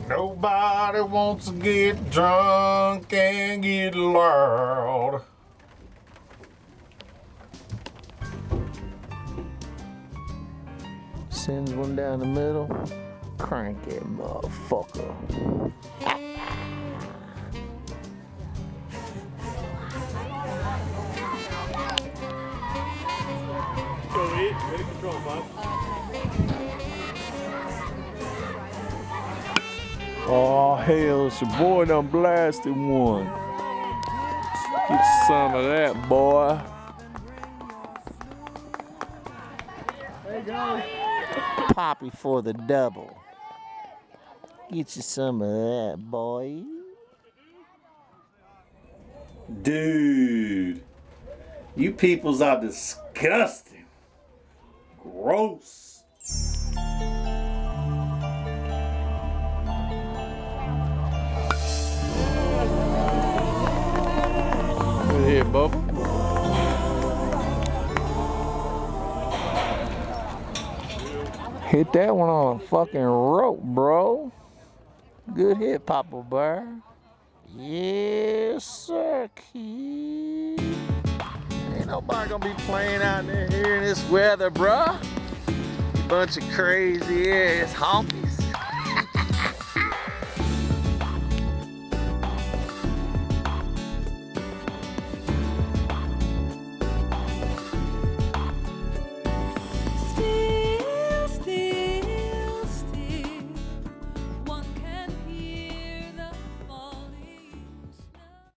Nobody wants to get drunk and get loud. Sends one down the middle. Crank that motherfucker. Go eat. Ready control, bud. Oh hell, it's your boy done blasted one. Get some of that, boy. There you go. Poppy for the double. Get you some of that, boy. Dude, you peoples are disgusting. Gross. Good hit, Bubba. Hit that one on a fucking rope, bro. Good hit, Papa Bear. Yes, sir, kid. Ain't nobody gonna be playing out there here in this weather, bruh. Bunch of crazy ass honky.